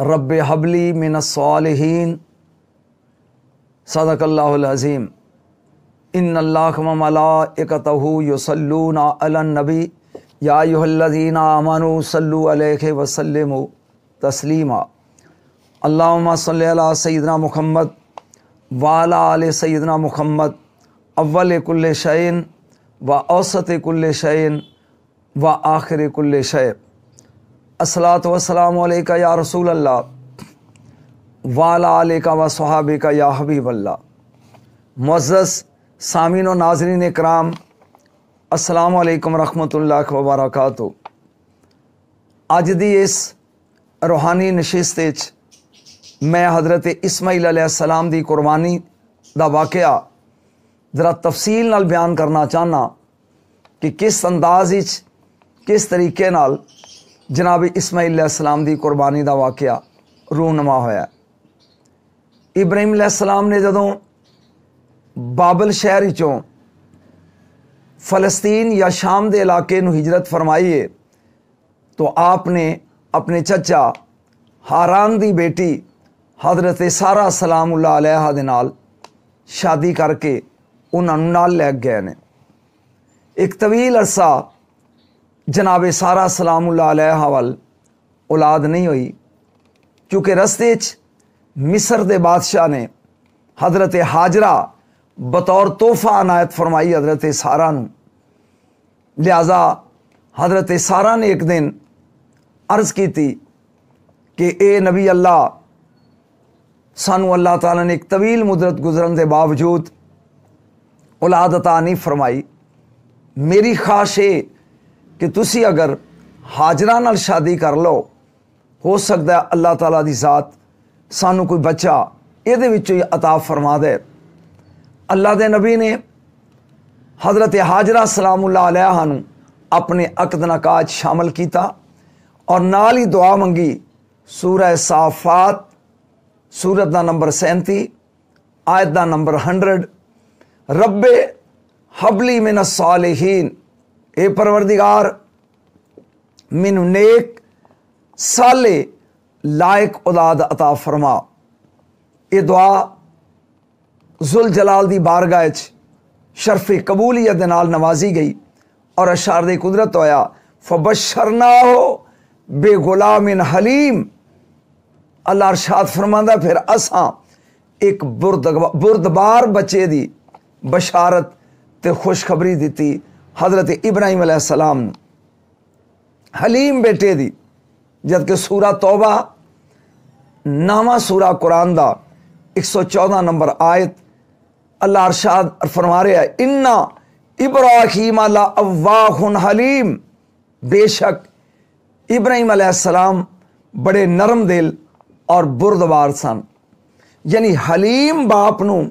Rabbi humbly मिनस्सालिहीन सदक़ल्लाहुल अज़ीम। इन्नल्लाह व मलाइकतहु युसल्लूना Alan नबी या अय्युहल्लज़ीना आमनू सल्लु अलैहि व सल्लिमू तस्लीमा। अल्लाहुम्मा सल्लि अला सय्यिदिना मुहम्मद व अला आलि सय्यिदिना मुहम्मद अव्वल कुल्लि शैइन व औसत कुल्लि शैइन व आखिर कुल्लि शै। अस्सलातु वस्सलामु अलैका या रसूल अल्लाह व अला आलिका व सहाबिका या हबीब अल्लाह। मुअज़्ज़ज़ सामीन व नाज़रीन इकराम, अस्सलामु अलैकुम रहमतुल्लाहि व बरकातुहू। अज दी इस रूहानी नशिस्त विच मैं हज़रत इस्माईल अलैहिस्सलाम दी कुर्बानी दा वाक़या ज़रा तफसील नाल बयान करना चाहना कि किस अंदाज़ विच किस तरीके नाल जनाब इस्माईल अलैहिस्सलाम दी कुर्बानी दा वाक़या रूनमा होया। इब्राहिम अलैहिस्सलाम ने जदों बाबल शहर विचों फ़लस्तीन या शाम दे इलाके नूं हिजरत फरमाई है तो आपने अपने चचा हारान दी बेटी हज़रत सारा सलामुल्लाह अलैहा दे नाल शादी करके उन्हां नूं नाल लै गए ने। एक तवील अरसा जनाब सारा सलामुल्लाह अलैहा वल औलाद नहीं हुई, क्योंकि रस्ते च मिस्र दे बादशाह ने हज़रत हाजरा बतौर तोहफा अनायत फरमाई हज़रत सारा नूं। लिहाजा हज़रत सारा ने एक दिन अर्ज़ की थी कि ए नबी अल्लाह, सानू अल्लाह ताला ने एक तवील मुद्दत गुजरन के बावजूद औलाद अता नहीं फरमाई। मेरी ख्वाहिश है कि तुसी अगर हाजरा नाल शादी कर लो, हो सकता है अल्लाह ताला दी ज़ात सानू कोई बच्चा इहदे विचों ही अता फरमा दे। अल्लाह दे नबी ने हज़रत हाजरा सलामुल्लाह अलैहा नूं अपने अक़द नकाज शामिल किया और नाल ही दुआ मंगी। सूरह साफ़ात सूरत दा नंबर 37 आयत दा नंबर 100, रब्बे हबली मिनस सालिहीन, ए परवरदिगार मैनू नेक साले लायक औलाद अता फरमा। ये दुआ जुल जलाल दी बारगाह च शर्फ़ कबूलियत दे नाल नवाजी गई और अशार दी कुदरत होया फ़बशरनाहु बेगुलामिन हलीम। अल्लाह अरशाद फरमांदा फिर असां एक बुरदबार बच्चे दी बशारत ते खुशखबरी दी हज़रत इब्राहिम अलैहिस्सलाम हलीम बेटे दी। जबकि सूरा तौबा नामा सूरा कुरान दा 114 नंबर आयत अल्लाह अरशाद फरमा रहा है, इन्ना इब्राहीम ला अव्वाहुन हलीम, बेशक इब्राहिम अलैहिस्सलाम बड़े नरम दिल और बुरदबार सन। यानी हलीम बाप नूं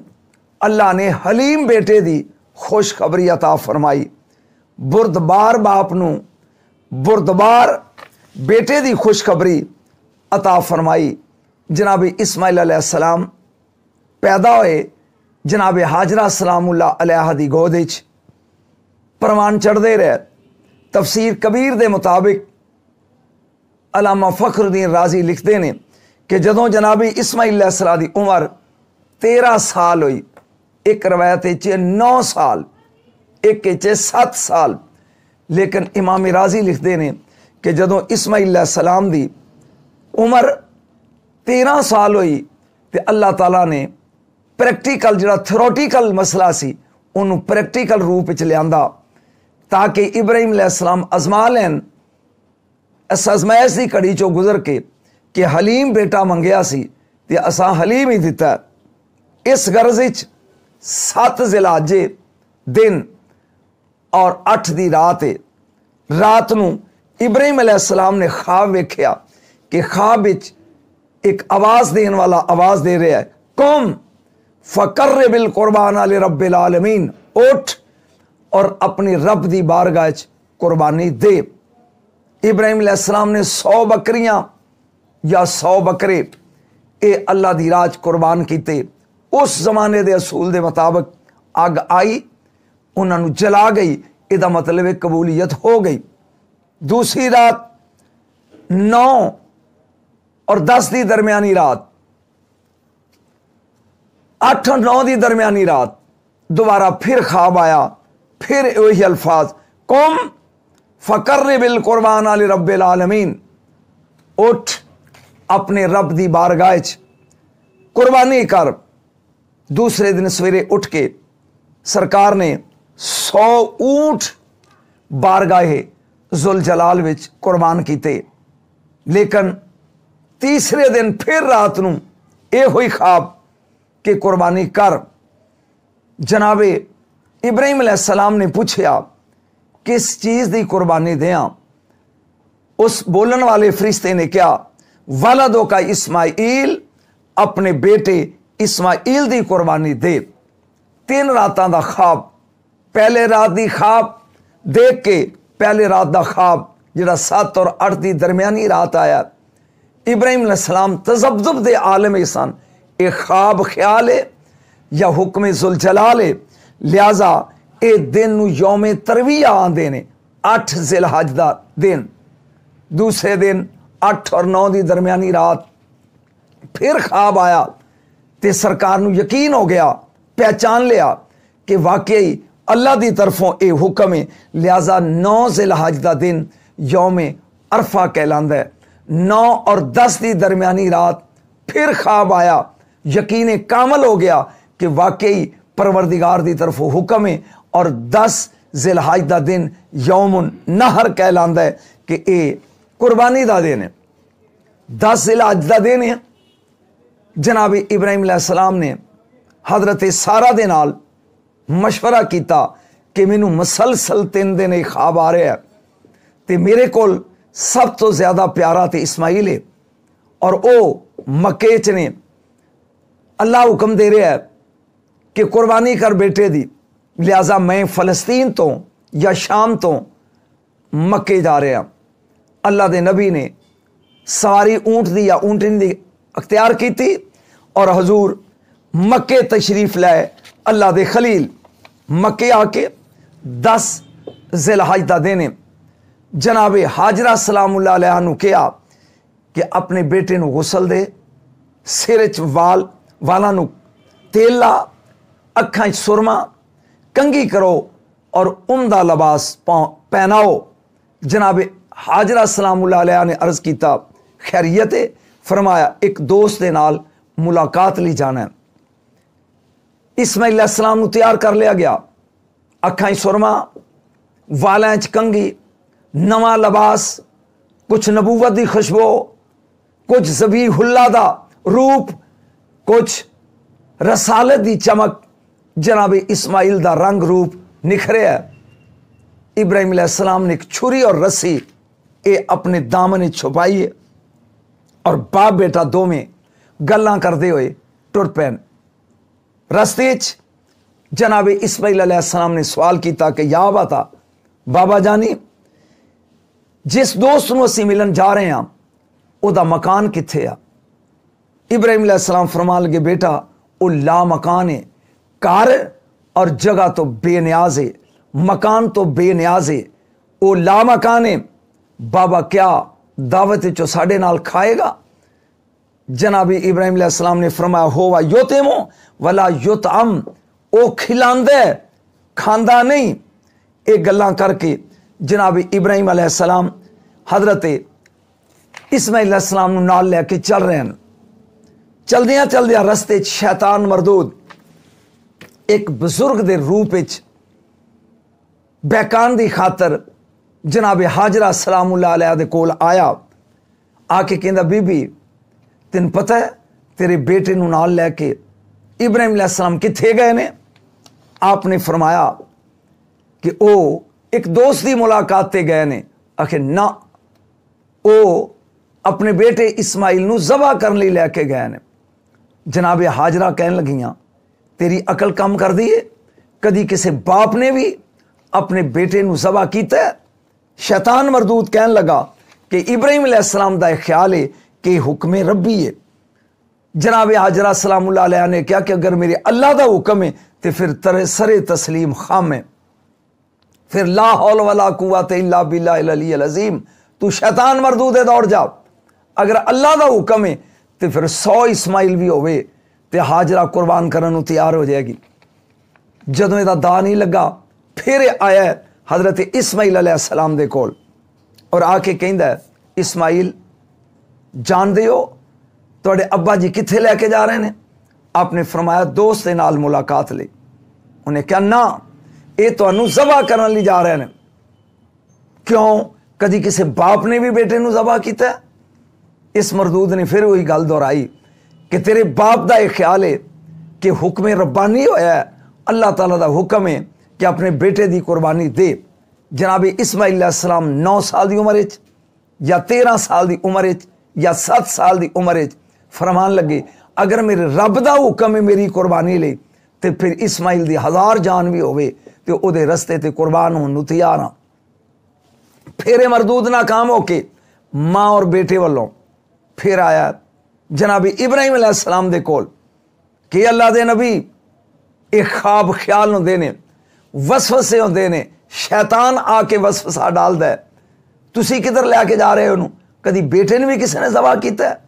अल्लाह ने हलीम बेटे दी खुशखबरी अता फरमाई, बुरदबार बाप नूं बुरदबार बेटे दी खुशखबरी अता फरमाई। जनाब इस्माईल अलैहिस्सलाम पैदा होए जनाब हाजरा सलामुल्लाह अलैहा दी गोद विच। परवान चढ़ते रहे। तफसीर कबीर दे मुताबिक अल्लामा फ़खरुद्दीन राजी लिखते हैं कि जदों जनाब इस्माईल अलैहिस्सलाम दी उम्र 13 साल हुई, एक रवायत 9 साल, एक 7 साल, लेकिन इमाम राजी लिखते हैं कि जदों इस्माईल अलैहिस्सलाम दी उम्र 13 साल हुई तो अल्लाह ताला ने प्रैक्टिकल जिहड़ा थियोरेटिकल मसला सी उन्होंने प्रैक्टिकल रूप च लियांदा ताकि इब्राहिम अलैहिस्सलाम अजमा लैन इस अजमाइश की घड़ी चो गुजर के कि हलीम बेटा मंगया सी ते असां हलीम ही दिता। इस गर्ज विच 7 ज़िलहज्जे दिन और 8 दी रात है। रात नूं इब्राहिम अलैहिस्सलाम ने ख्वाब वेख्या कि ख्वाब विच एक आवाज़ देने वाला आवाज़ दे रहा है, कुम फ़क़र्रिबिल क़ुरबाना लिरब्बिल आलमीन, उठ और अपनी रब दी बारगाह च कुर्बानी दे। इब्राहिम अलैहिस्सलाम ने 100 बकरियां या 100 बकरे ये अल्लाह दी राह च कुर्बान कीते। उस जमाने के असूल के मुताबिक अग आई, उन्होंने जला गई, इसका मतलब है कबूलियत हो गई। दूसरी रात 9 اور 10 دی درمیانی رات 8 اور 9 دی درمیانی رات دوبارہ پھر خواب آیا، پھر وہی الفاظ قم فقرب القربان لرب العالمین، اٹھ اپنے رب دی بارگاہ چ قربانی کر۔ دوسرے دن سویرے اٹھ کے سرکار نے 100 اونٹ بارگاہ ذوالجلال وچ قربان کیتے، لیکن تیسرے دن پھر رات نو اے ہوئی خواب کہ قربانی کر۔ جناب ابراہیم علیہ السلام نے پوچھا کس چیز دی قربانی دیاں؟ اس بولن والے فرشتے نے کیا والدوں کا اسماعیل، اپنے بیٹے اسماعیل دی قربانی دے۔ 3 راتاں دا خواب، پہلے رات دی خواب دیکھ کے پہلے رات دا خواب جڑا 7 اور 8 دی درمیانی رات آیا، ابراہیم علیہ السلام تذبذب دے عالم سن، اے خواب خیال ہے یا حکم ذوالجلال ہے، لہذا اے دن نو یوم ترویہ آندے نے، 8 ذی الحج دا دن۔ دوسرے دن 8 اور 9 دی درمیانی رات پھر خواب آیا تے سرکار نو یقین ہو گیا، پہچان لیا کہ واقعی اللہ دی طرفوں اے حکم ہے، لہذا 9 ذی الحج دا دن یوم عرفہ کہلاندا ہے۔ 9 اور 10 دی درمیانی رات پھر خواب آیا، یقین کامل ہو گیا کہ واقعی پروردگار دی طرف حکم ہے، اور 10 ذی الحج دا دن یوم النحر کہلاندا ہے کہ اے قربانی دا دن ہے۔ 10 ذی الحج دا دن ہے۔ جناب ابراہیم علیہ السلام نے حضرت سارہ دے نال مشورہ کیتا کہ مینوں مسلسل 3 دن ایک خواب آ رہا ہے تے میرے کول سب تو زیادہ پیارا تے اسماعیل ہے، اور او مکے چ نے، اللہ حکم دے رہا ہے کہ قربانی کر بیٹے دی، لہذا میں فلسطین تو یا شام تو مکے جا رہا۔ اللہ دے نبی نے ساری اونٹ دی یا اونٹنی دی اختیار کی تھی، اور حضور مکے تشریف لائے، اللہ دے خلیل مکے آ کے 10 ذی الحج دا دن جناب حاجرہ سلام اللہ علیہ نو کیا کہ اپنے بیٹے نو غسل دے، سر چ والاں نو تیل لا، اکھاں چ سرما، کنگھی کرو اور عمدہ لباس پہناؤ۔ جناب حاجرہ سلام اللہ علیہ نے عرض کیتا خیریت ہے؟ فرمایا ایک دوست دے نال ملاقات لی جانا ہے۔ اسماعیل علیہ السلام نو تیار کر لیا گیا، اکھاں سرما، والاں چ کنگھی، نواں لباس، کچھ نبوت دی خوشبو، کچھ ذبیح اللہ دا روپ، کچھ رسالت دی چمک، جناب اسماعیل دا رنگ روپ نکھرے ہے۔ ابراہیم علیہ السلام نے ایک چھری اور رسی اے اپنے دامن چھپائی ہے، اور باپ بیٹا دوویں گلاں کردے ہوئے ٹر پین۔ رستے چ جناب اسماعیل علیہ السلام نے سوال کیتا کہ یا باتا، بابا جانی جس دوست نو اسی ملن جا رہے ہیں او دا مکان کتھے آ؟ ابراہیم علیہ السلام فرمان لگے بیٹا او لا مکان ہے، کار اور جگہ تو بے نیاز ہے، مکان تو بے نیاز ہے، او لا مکان ہے۔ بابا کیا دعوت چو ساڑے نال کھائے گا؟ جناب ابراہیم علیہ السلام نے فرمایا ہوا یوتیمو ولا یطعم، او کھلاندے کھاندا نہیں۔ ایک گلاں کر کے جناب ابراہیم علیہ السلام حضرت اسماعیل علیہ السلام نو نال لے کے چل رہے ہیں۔ چلدیاں رستے شیطان مردود ایک بزرگ دے روپ وچ بیکان دی خاطر جناب حاجرہ سلام اللہ علیہ دے کول آیا، آ کے کہندا بی بی تین پتہ ہے تیرے بیٹے نو نال لے کے ابراہیم علیہ السلام کتھے گئے نے؟ آپ نے فرمایا کہ او ایک دوست دی ملاقات تے گئے نے۔ آخر نہ، او اپنے بیٹے اسماعیل نو ذبح کرنے لے کے گئے نے۔ جناب حاجرہ کہنے لگیاں تیری عقل کم کر دی ہے؟ کدی کسی باپ نے بھی اپنے بیٹے نو ذبح کیتا ہے؟ شیطان مردود کہنے لگا کہ ابراہیم علیہ السلام دا خیال ہے کہ حکم ربی ہے۔ جناب حاجرہ سلام اللہ علیہ نے کیا کہ اگر میرے اللہ دا حکم ہے تو پھر ترے سر تسلیم خام ہے، پھر لا حول ولا قوت الا باللہ العلی العظیم، تو شیطان مردود ہے دوڑ جا۔ अगर अल्लाह का हुक्म है तो फिर 100 इस्माइल भी होवे तो हाजरा कुर्बान करने को तैयार हो जाएगी। जदों इहदा दा नहीं लगा फिर आया हज़रत इस्माइल अलैहिस्सलाम दे कोल और आके कहंदा है, इस्माइल जानदे हो तुहाडे अब्बा जी कित्थे लैके जा रहे हैं? आपने फरमाया दोस्त दे नाल मुलाकात लई। उन्हें कहा ना, ये तुहानू ज़बह करने लई जा रहे हैं। क्यों? कदी किसी बाप ने भी बेटे नू ज़बह कीता? इस मरदूद ने फिर वही गल दोहराई कि तेरे बाप का यह ख्याल है कि हुक्म रब्बानी होया है, अल्लाह ताला दा हुक्म है कि अपने बेटे की कुर्बानी दे। जनाब इस्माइल अलैहिस्सलाम 9 साल की उम्र या 13 साल की उम्र या 7 साल की उम्र फरमान लगे, अगर मेरे रब का हुक्म है मेरी कुर्बानी ले तो फिर इस्माइल की 1000 जान भी होवे तो उहदे रस्ते ते कुर्बान होने नूं तैयार हाँ। फिर मरदूद नाकाम होके माँ और बेटे वालों फिर आया जनाब इब्राहिम अलैहिस्सलाम दे कोल कि अल्लाह दे नबी एक ख्वाब ख्याल होंदे ने, वसवसे होंदे ने, शैतान आके वसवसा डालदा है, तुसी किधर लैके जा रहे हो? कदी बेटे ने भी किसी ने ज़बह कीता है?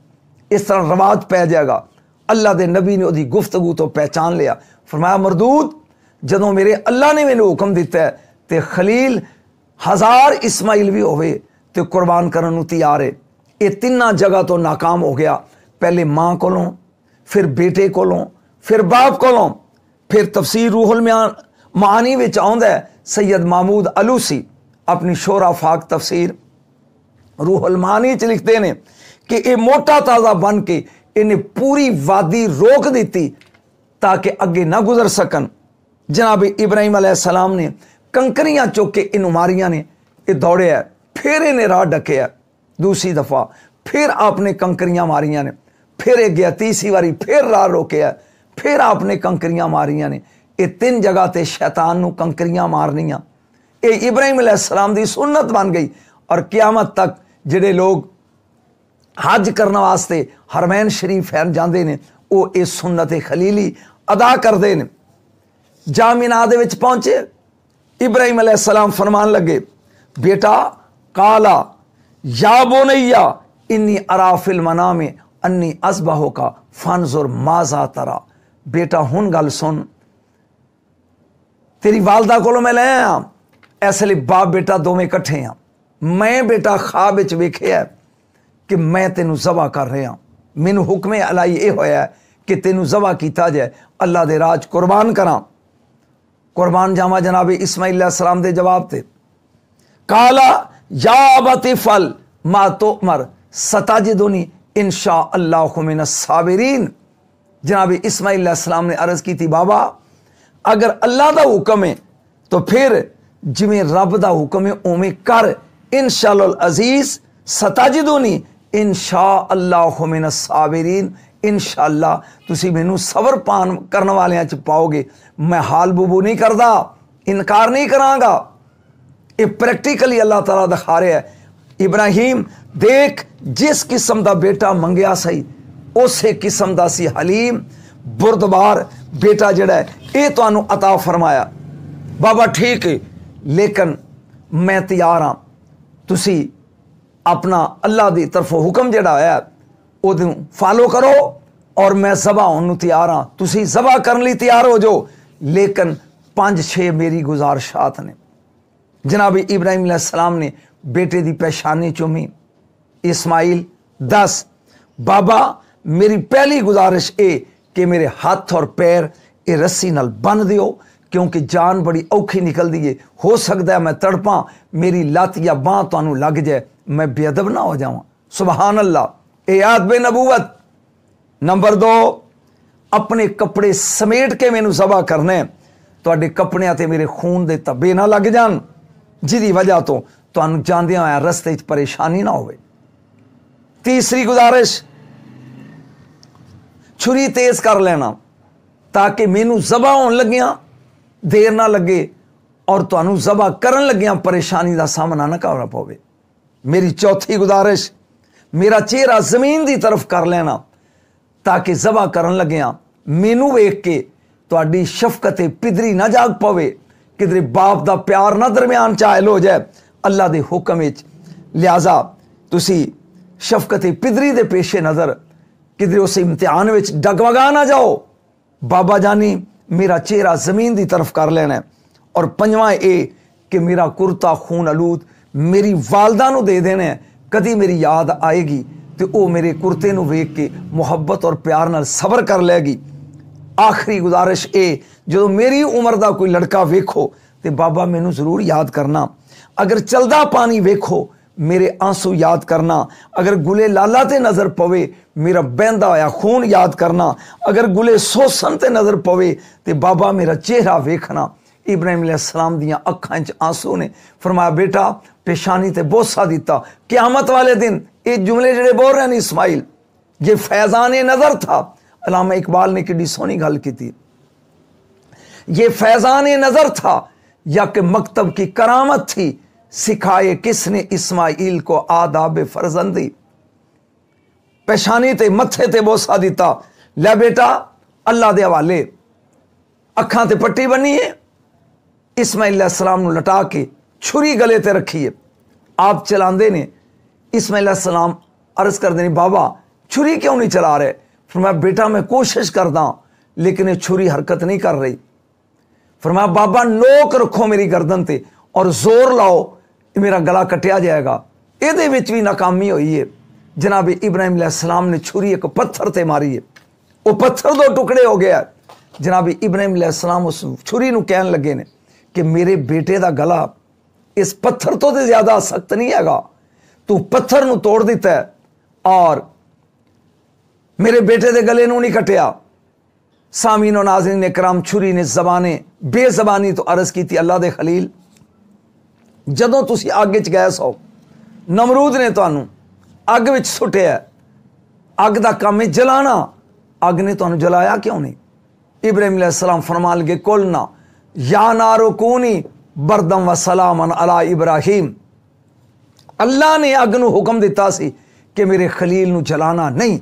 इस तरह रवाज पै जाएगा। अल्लाह दे नबी ने उहदी गुफ्तगू तो पहचान लिया। फरमाया मरदूद जदों मेरे अल्लाह ने मैनू हुक्म दिता है तो खलील 1000 इस्माइल भी होवे तो कुर्बान करने नूं तैयार है। ये तिन्ना जगह तो नाकाम हो गया, पहले माँ कोलों, फिर बेटे कोलों, फिर बाप कोलों। फिर तफसीर रूहुल मानी विच आउंदा है, सैयद महमूद अलूसी अपनी शोरा फाक तफसीर रूहुल मानी च लिखते हैं कि ये मोटा ताज़ा बन के इन्हें पूरी वादी रोक दी ताकि अगे ना गुजर सकन। जनाब इब्राहिम अलैहिस्सलाम ने कंकरियां चुक के इन मारियां ने, ये दौड़े है, फिर इन्हें राह डके है दूसरी दफ़ा, फिर आपने कंकरियां मारियां ने, फिर एक गया तीसरी बारी, फिर राह रोके है, फिर आपने कंकरियां मारियां ने। ये 3 जगह ते शैतान नूं कंकरियां मारनियां ये इब्राहिम अलैहिस्सलाम दी सुन्नत बन गई। और क़यामत तक जिहड़े लोग हज करने वास्ते हरमैन शरीफ हैन जाते हैं वो इस सुन्नत खलीली अदा करते हैं। जामिना दे विच पहुंचे, इब्राहिम अलैहिस्सलाम फरमान लगे, बेटा काला या बोनैया इन्नी अरा फिल मनाम अन्नी असबाहो का फनजुर माजा तरा। बेटा हुण गल सुन, तेरी वालदा कोलों मैं ले आया, इसलिए बाप बेटा दोवें इकट्ठे हैं। मैं बेटा ख्वाब विच वेखिया कि मैं तेनू ज़बह कर रहा, मैनू हुक्म अलाई ये होया कि तेनू ज़बह किया जाए, अल्लाह दे राज कुर्बान करा, कुर्बान जावा। जनाब इस्माइल अलैहिस्सलाम दे जवाब थे, काला या अबती फल मा तुमर सताजिदुनी इंशा अल्लाहु मिनस साबिरीन। जनाब इस्माइल अलैहिस्सलाम ने अर्ज़ की थी, बाबा अगर अल्लाह का हुक्म है तो फिर जिमें रब का हुक्म है उमें कर, इंशाअल्लाह अजीज सताजिदुनी इंशा अल्लाहु मिनस साबिरीन। इंशाअल्लाह तुसी मैनू सबर पान करने वालियां च पाओगे। मैं हाल बुबू नहीं करता, इनकार नहीं करांगा। ये प्रैक्टिकली अल्लाह ताला दिखा रहा है। इब्राहिम देख जिस किस्म का बेटा मंगया सही उस किस्म का सी हलीम बुरदबार बेटा जड़ा है ये तुहानू अता फरमाया। बाबा ठीक है लेकिन मैं तैयार हाँ, तुसी अपना अल्लाह की तरफों हुक्म जड़ा है वो फॉलो करो और मैं ज़बह होने तैयार हाँ, तुसी ज़बह करने लिए तैयार हो जाओ। लेकिन 5-6 मेरी गुजारिशात ने। जनाब इब्राहिम अलैहिस्सलाम ने बेटे की पेशानी चूमी। इस्माइल 10 बाबा मेरी पहली गुजारिश है कि मेरे हाथ और पैर ये रस्सी नाल बन दियो क्योंकि जान बड़ी औखी निकलती है, हो सकता है मैं तड़पा, मेरी लत या बांह तुहानू लग जाए, मैं बेअदब ना हो जावां। सुबहान अल्लाह। याद बे नबूवत। नंबर 2 अपने कपड़े समेट के मैनू ज़बह करने, तुहाडे कपड़ियां ते मेरे खून दे धब्बे ना लग जान जिहदी वजह तो तुहानू जांदियां होया रस्ते च परेशानी ना होवे। तीसरी गुजारिश छुरी तेज कर लेना ताकि मैनू ज़बह होने लगियां देर ना लगे और तुहानू ज़बह करन लगियां परेशानी का सामना ना करना पवे। मेरी चौथी गुजारिश मेरा चेहरा जमीन की तरफ कर लेना ताकि ज़बह करन लगियां मैनू वेख के तुहाडी शफकत पिदरी ना जाग पवे, किधरे बाप का प्यार ना दरम्यान चायल हो जाए अल्लाह के हुक्म विच। लिहाजा तुसी शफकत पिदरी दे पेशे नज़र किधरे उस इम्तिहान में डगमगा ना जाओ। बाबा जानी मेरा चेहरा ज़मीन की तरफ कर लेना है। और पंजवां ये कि मेरा कुर्ता खून आलूद मेरी वालदा नूं दे देना है। कदी मेरी याद आएगी तो वो मेरे कुर्ते नूं वेख के मुहब्बत और प्यार नाल सबर कर लेगी। आखिरी गुजारिश ये, जो मेरी उम्र का कोई लड़का वेखो तो बाबा मैनू जरूर याद करना। अगर चलदा पानी वेखो मेरे आंसू याद करना। अगर गुले लाला ते नज़र पवे मेरा बहंदा होया खून याद करना। अगर गुले सोसन ते नज़र पवे तो बाबा मेरा चेहरा वेखना। इब्राहिम अलैहिस्सलाम दियां अखां च आंसू ने। फरमाया बेटा पेशानी ते बोसा दिता। क़यामत वाले दिन ये जुमले जिहड़े बोल रहे हैं इस्माइल, ये फैज़ान नज़र था। अल्लामा इकबाल ने कितनी सोहनी गल की थी, ये फैज़ान नज़र था या कि मकतब की करामत थी, सिखाए किसने इस्माइल को आदाब फरजंदी। पेशानी ते मथे ते बोसा दिता, ले बेटा अल्लाह दे हवाले। अखां ते पट्टी बनी है, इस्माइल अलैहिस्सलाम नूं लटा के छुरी गले ते रखी है। आप चलाते ने। इस्माइल अलैहिस्सलाम अर्ज करते हैं बाबा छुरी क्यों नहीं चला रहे? फरमाया बेटा मैं कोशिश करदा लेकिन ये छुरी हरकत नहीं कर रही। फरमाया बाबा नोक रखो मेरी गर्दन ते और जोर लाओ मेरा गला कटिया जाएगा। ये भी नाकामी हुई है। जनाब इब्राहिम अलैहिस्सलाम ने छुरी एक पत्थर ते मारी है, वो पत्थर दो टुकड़े हो गया। जनाब इब्राहिम अलैहिस्सलाम उस छुरी नूं कहन लगे ने कि मेरे बेटे का गला इस पत्थर तो ज्यादा सख्त नहीं हैगा, तू पत्थर नूं तोड़ दिता है और मेरे बेटे के गले नूं नहीं कटिया। सामीन और नाज़रीन ने कराम छुरी ने जबाने बेजबानी तो अर्ज की थी अल्लाह दे खलील जदों तुसी अग च गए सो नमरूद ने तुहानू अग विच सुटिया, अग दा काम है जलाना, अग ने तुहानू जलाया क्यों नहीं? इब्राहिम अलैहिस्सलाम फरमान लगे कुलना या नारो कूनी बरदम व सलामन अला इब्राहिम। अल्लाह ने अग नू हुक्म दिता सी कि मेरे खलील नू जलाना नहीं।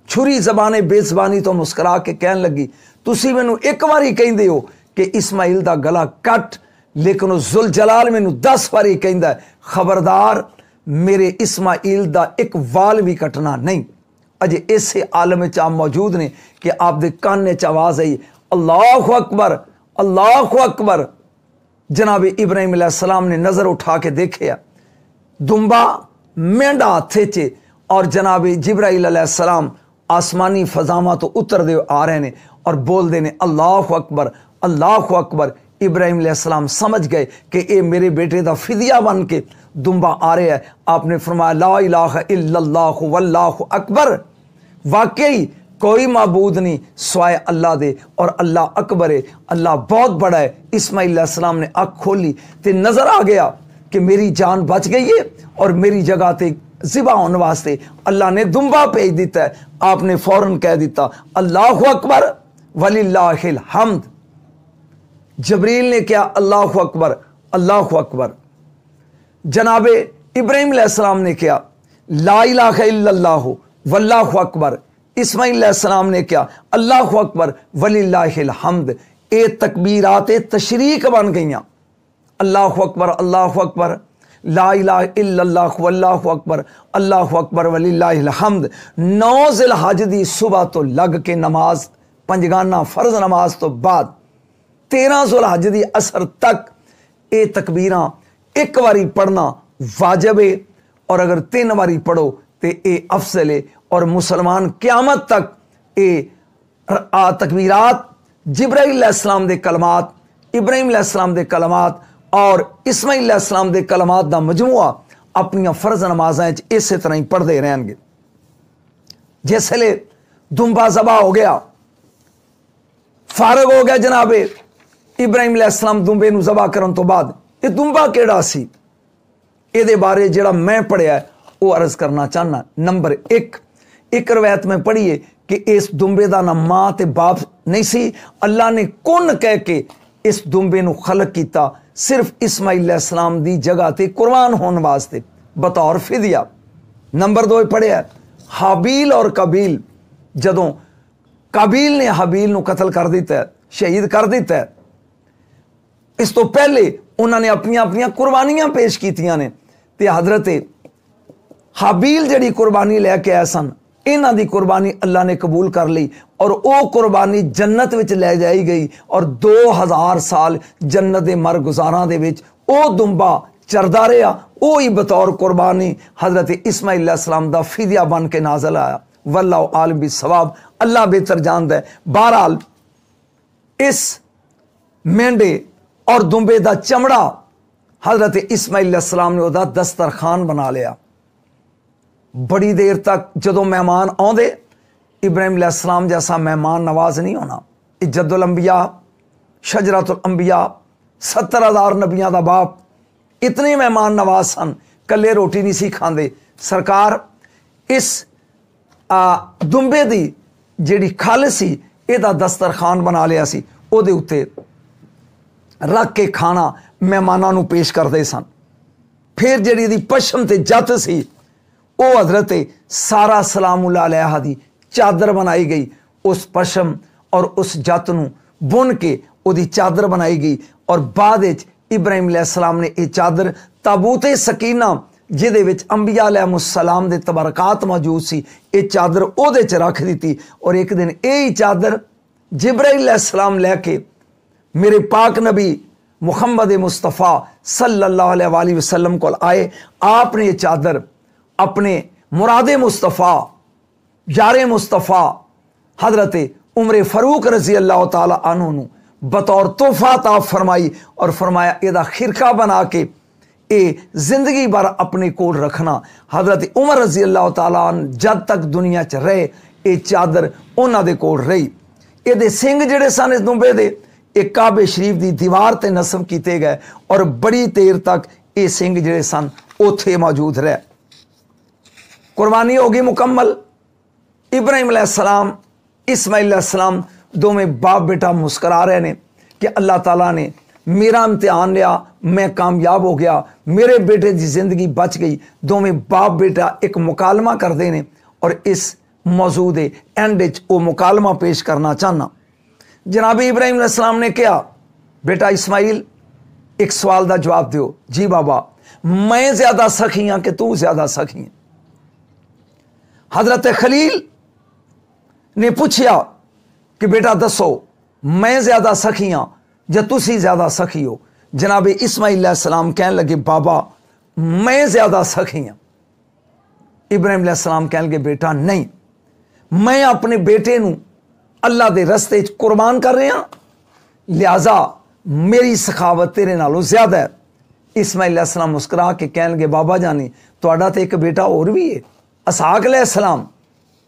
छुरी जबाने बेजबानी तो मुस्करा के कहन लगी तुसी मैनू एक बारी कहंदे हो कि इस्माइल दा गला कट, लेकिन उस जुल जलाल मैनू 10 बारी कहंदा है खबरदार मेरे इस्माइल दा एक वाल भी कटना नहीं। अजे इसे आलम च आप मौजूद ने कि आप दे काने च आवाज आई अल्लाहु अकबर अल्लाहु अकबर। जनाब इब्राहिम अलैहिस्सलाम ने नजर उठा के देखे दुम्बा मेंढा हाथे च और जनाब जिब्राइल अलैहिस्सलाम आसमानी फजामा तो उतर दे आ रहे ने और बोल दे ने अल्लाहु अकबर अल्लाहु अकबर। इब्राहिम अलैहिस्सलाम समझ गए कि ये मेरे बेटे का फिदिया बन के दुम्बा आ रहा है। आपने फरमाया ला इलाहा इल्लल्लाहु वल्लाहु अकबर। वाकई कोई माबूद नहीं स्वाय अल्लाह दे और अल्लाह अकबर है, अल्लाह बहुत बड़ा है। इस्माइल अलैहिस्सलाम ने आँख खोली तो नजर आ गया कि मेरी जान बच गई है और मेरी जगह ते ज़िबा होने वास्ते अल्लाह ने दुम्बा भेज दिता है। आपने फौरन कह दिता अल्लाहु अकबर वलिल्लाहिल हम्द। जबरील ने क्या अल्लाहु अकबर अल्लाहु अकबर। जनाबे इब्राहिम अलैहिस्सलाम ने क्या ला इलाहा इल्लल्लाहु वल्लाहु अकबर। इस्माइल अलैहिस्सलाम ने क्या अल्लाहु अकबर वलिल्लाहिल हम्द। ए तकबीरात तशरीक बन गईयां। अल्लाहु अकबर अल्लाहु अकबर ला इलाहा इल्लल्लाहु वल्लाहु अकबर अल्लाहु अकबर वलिल्लाहिल हम्द। 9 ज़िलहज दी सुबह तो लग के नमाज पंजगाना फर्ज नमाज तो बाद 13 ज़ुलहज दी असर तक ये तकबीरां एक बारी पढ़ना वाजिब है और अगर 3 बारी पढ़ो तो ये अफजल है। और मुसलमान क़यामत तक ये तकबीरात जिब्राइल अलैहिस्सलाम दे कलमात, इब्राहिम अलैहिस्सलाम दे कलमात और इस्माइल अलैहिस्सलाम दे कलमात दा मजमुआ अपनी फर्ज नमाज़ां च इस तरह ही पढ़ते रहेंगे। जिसले दुम्बा ज़बा हो गया, फारग हो गया जनाबे इब्राहिम अलैहिस्सलाम दुम्बे नूं ज़बा करन तो बाद ये दुम्बा केड़ा सी, इहदे बारे जिहड़ा मैं पढ़िया वो अर्ज करना चाहना। नंबर 1 एक रवायत में पढ़िए कि इस दुम्बे का ना माँ ते बाप नहीं सी, अल्लाह ने कुन कह के इस दुम्बे नूं खलक कीता सिर्फ इस्माइल अलैहिस्सलाम दी जगह ते कुर्बान होने वास्ते बतौर फिदिया। नंबर 2 पढ़िया हाबील और कबील, जदों काबील ने हाबील नूं कतल कर दिता है, शहीद कर दिता है, इस तो पहले उन्होंने अपनी अपनी कुर्बानियां पेश कीतियां ने ते हजरत हाबील जिहड़ी कुर्बानी लैके आए सन, इन्हां दी कुर्बानी अल्लाह ने कबूल कर ली और वो कुर्बानी जन्नत विच लै जाई गई और 2000 साल जन्नत दे मर गुजारां दे विच वो दुंबा चरदा रहा, वो ही बतौर कुर्बानी हज़रत इस्माइल अलैहिस्सलाम दा फिदिया बन के नाज़िल आया। वल्लाहु आलिम बिस्सवाब, अल्लाह बेहतर जानदा है। बहरहाल इस मेंढे और दुंबे दा चमड़ा हज़रत इस्माइल अलैहिस्सलाम ने उहदा दस्तरखान बना लिया। बड़ी देर तक जदों मेहमान आउंदे, इब्राहिम अलैहिस्सलाम जैसा मेहमान नवाज नहीं होना। इज्जतुल अंबिया, शजरतुल अंबिया, 70,000 नबियां दा बाप, इतने मेहमान नवाज सन, कल्ले रोटी नहीं सी खांदे। सरकार इस दुंबे दी जिहड़ी खल सी, इहदा दस्तरखान बना लिया सी, उहदे उत्ते रख के खाना मेहमानां नूं पेश करदे सन। फिर जिहड़ी इहदी पशम ते जत सी, वो हज़रत सारा सलामुल्लाह अलैहा दी चादर बनाई गई। उस पशम और उस जत नूं बुन के उहदी चादर बनाई गई और बाद विच इब्राहिम अलैहिस्सलाम ने यह चादर ताबूते सकीना जिहदे विच अंबिया अलैहिमुस्सलाम दे तबरकात मौजूद सी, ये चादर उहदे च रख दी। और एक दिन यही चादर जिब्राइल अलैहिस्सलाम लैके मेरे पाक नबी मुहम्मद मुस्तफ़ा सल्लल्लाहु अलैहि वसल्लम को आए। आपने ये चादर अपने मुरादे मुस्तफ़ा यारे मुस्तफ़ा हज़रत उमर फ़ारूक रज़ी अल्लाह ताला अन्हु नूं बतौर तोहफा ता फरमाई और फरमाया इहदा खिरका बना के ये जिंदगी भर अपने कोल रखना। हज़रत उमर रज़ी अल्लाह ताला जब तक दुनिया च रहे, ये चादर उन्हां दे कोल रही। इहदे सिंग जिहड़े सन इस दुंबे दे, एक काबे शरीफ दी दीवार ते नस्ब किए गए और बड़ी देर तक ये सिंग जिहड़े सन उत्थे मौजूद रहे। कुर्बानी होगी मुकम्मल। इब्राहिम अलैहिस्सलाम, इस्माइल अलैहिस्सलाम दोवें बाप बेटा मुस्करा रहे ने कि अल्लाह ताला ने मेरा इम्तिहान लिया, मैं कामयाब हो गया, मेरे बेटे की जिंदगी बच गई। दोवें बाप बेटा एक मुकालमा करते हैं और इस मौजू दे एंड विच वो मुकालमा पेश करना चाहना। जनाब इब्राहिम अलैहिस्सलाम ने कहा, बेटा इस्माइल एक सवाल का जवाब दो। जी बाबा, मैं ज्यादा सखी हाँ कि तू ज्यादा सखी है? हजरत खलील ने पूछा कि बेटा दसो, मैं ज्यादा सखी हाँ या तुसी ज्यादा सखी हो? जनाब इस्माइल अलैहिस्सलाम कहने लगे, बाबा मैं ज्यादा सखी हाँ। इब्राहिम अलैहिस्सलाम कहने लगे, बेटा नहीं, मैं अपने बेटे नूं अल्लाह दे रस्ते च कुर्बान कर रहा, लिहाजा मेरी सखावत तेरे नालों ज्यादा है। इस्माइल अलैहिस्सलाम मुस्कुरा के कहने लगे, बाबा जानी तुहाडा तो एक बेटा और भी है, इसहाक अलैहिस्सलाम,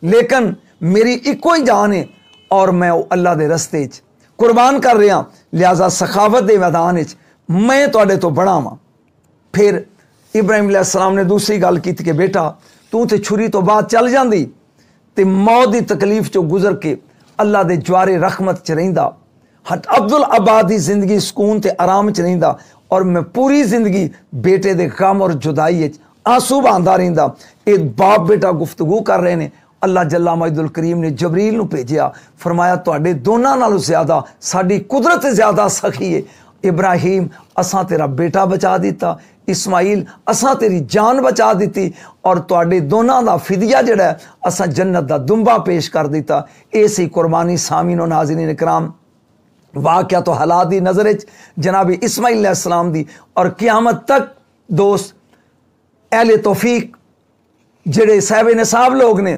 लेकिन मेरी इको ही जान है और मैं अल्लाह दे रस्ते च कुर्बान कर रहा, लिहाजा सखावत दे मैदान च मैं तुहाडे तो बड़ा वां। फिर इब्राहिम अलैहिस्सलाम ने दूसरी गल की कि बेटा तू तो छुरी तो बाद चल जाती ते मौत की तकलीफ चो गुजर के अल्लाह दे ज्वारे रहमत च रहिंदा, अब्दुल अब्बाद की जिंदगी सुकून ते आराम च रहिंदा और मैं पूरी जिंदगी बेटे दे गम और जुदाई आंसू बहांदा रहिंदा। ये बाप बेटा गुफ्तगू कर रहे हैं। अल्लाह जल्ला मजदुल करीम ने जबरील नूं भेजिया, फरमाया तुहाडे दोनां नालों ज्यादा साडी कुदरत ज्यादा सखी है। इब्राहिम असां तेरा बेटा बचा दिता, इस्माइल असां तेरी जान बचा दी और तुहाडे दोनां दा फिदिया जिहड़ा है असां जन्नत दा दुंबा पेश कर दिता। ये सी कुर्बानी। सामीन और नाज़रीन इकराम, वाक़या तो हालात दी नज़र च जनाब इस्माइल अलैहिस्सलाम दी और क़यामत तक दोस्त अहले तौफीक जिहड़े साहिब निसाब लोग ने